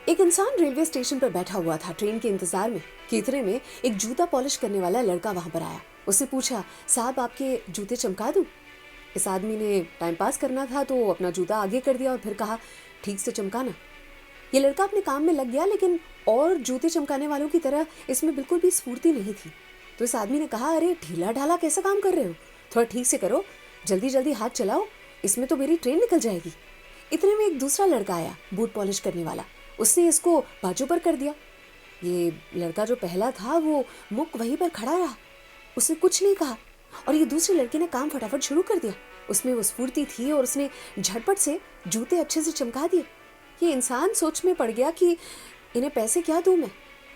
एक इंसान railway station पर बैठा हुआ था ट्रेन के इंतजार में कि इतने में एक जूता पॉलिश करने वाला लड़का वहां पर आया। उससे पूछा, साहब आपके जूते चमका दूं? इस आदमी ने टाइम पास करना था तो अपना जूता आगे कर दिया और फिर कहा, ठीक से चमकाना। ये लड़का अपने काम में लग गया, लेकिन और जूते चमकाने वालों की तरह इसमें बिल्कुल भी स्फूर्ति नहीं थी। तो इस आदमी ने कहा, अरे ढीला ढाला कैसा काम कर रहे हो, थोड़ा ठीक से करो, जल्दी जल्दी हाथ चलाओ, इसमें तो मेरी ट्रेन निकल जाएगी। इतने में एक दूसरा लड़का आया, बूट पॉलिश करने वाला। उसने इसको बाजू पर कर दिया। ये लड़का जो पहला था वो मुक वहीं पर खड़ा रहा, उसने कुछ नहीं कहा और ये दूसरे लड़के ने काम फटाफट शुरू कर दिया। उसमें वो स्फूर्ति थी और उसने झटपट से जूते अच्छे से चमका दिए। ये इंसान सोच में पड़ गया कि इन्हें पैसे क्या दूं मैं,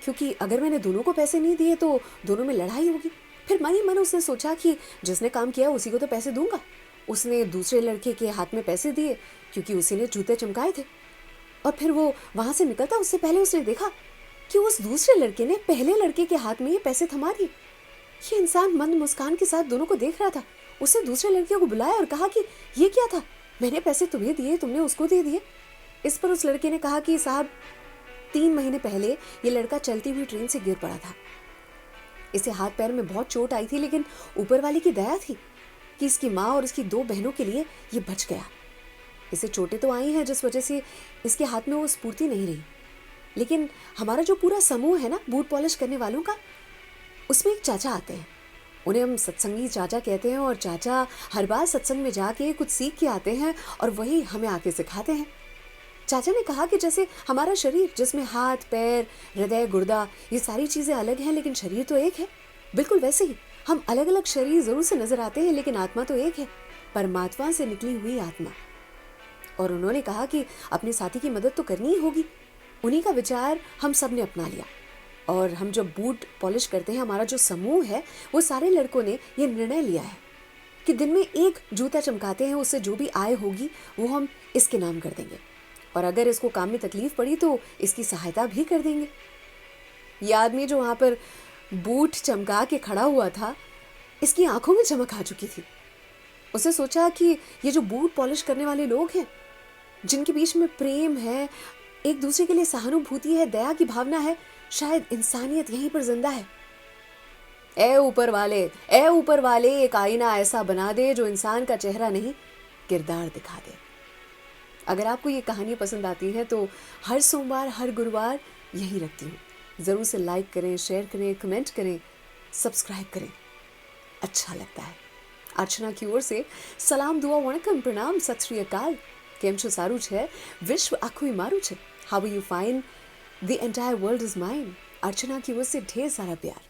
क्योंकि अगर मैंने दोनों को पैसे नहीं दिए तो दोनों में लड़ाई होगी। फिर मन ही मन उसने सोचा कि जिसने काम किया उसी को तो पैसे दूंगा। उसने दूसरे लड़के के हाथ में पैसे दिए क्योंकि उसी ने जूते चमकाए थे। और फिर वो वहां से निकलता उससे पहले उसने देखा कि उस दूसरे लड़के ने पहले लड़के के हाथ में ये पैसे थमा दिए। ये इंसान मंद मुस्कान के साथ दोनों को देख रहा था। उसने दूसरे लड़के को बुलाया और कहा कि ये क्या था, मैंने पैसे तुम्हें दिए, तुमने उसको दे दिए। इस पर उस लड़के ने कहा कि साहब 3 महीने पहले ये लड़का चलती हुई ट्रेन से गिर पड़ा था। इसे हाथ पैर में बहुत चोट आई थी, लेकिन ऊपर वाले की दया थी कि इसकी माँ और इसकी 2 बहनों के लिए ये बच गया। इसे चोटें तो आई हैं जिस वजह से इसके हाथ में वो स्फूर्ति नहीं रही, लेकिन हमारा जो पूरा समूह है ना बूट पॉलिश करने वालों का, उसमें एक चाचा आते हैं। उन्हें हम सत्संगी चाचा कहते हैं और चाचा हर बार सत्संग में जाके कुछ सीख के आते हैं और वही हमें आके सिखाते हैं। चाचा ने कहा कि जैसे हमारा शरीर, जिसमें हाथ पैर हृदय गुर्दा ये सारी चीज़ें अलग हैं लेकिन शरीर तो एक है, बिल्कुल वैसे ही हम अलग अलग शरीर ज़रूर से नज़र आते हैं लेकिन आत्मा तो एक है, परमात्मा से निकली हुई आत्मा। और उन्होंने कहा कि अपने साथी की मदद तो करनी ही होगी। उन्हीं का विचार हम सब ने अपना लिया और हम जब बूट पॉलिश करते हैं, हमारा जो समूह है वो सारे लड़कों ने ये निर्णय लिया है कि दिन में एक जूता चमकाते हैं, उससे जो भी आय होगी वो हम इसके नाम कर देंगे और अगर इसको काम में तकलीफ पड़ी तो इसकी सहायता भी कर देंगे। ये आदमी जो वहाँ पर बूट चमका के खड़ा हुआ था, इसकी आंखों में चमक आ चुकी थी। उसने सोचा कि ये जो बूट पॉलिश करने वाले लोग हैं, जिनके बीच में प्रेम है, एक दूसरे के लिए सहानुभूति है, दया की भावना है, शायद इंसानियत यहीं पर जिंदा है। ए ऊपर वाले एक आईना ऐसा बना दे जो इंसान का चेहरा नहीं किरदार दिखा दे। अगर आपको ये कहानी पसंद आती है तो हर सोमवार हर गुरुवार यही रखती हूँ। ज़रूर से लाइक करें, शेयर करें, कमेंट करें, सब्सक्राइब करें, अच्छा लगता है। अर्चना की ओर से सलाम, दुआ, वणकम, प्रणाम, सत श्री अकाल। केम छो सारू छे, विश्व आखुई मारू छे, how you fine, the entire world is mine. Archana की ओर से ढेर सारा प्यार।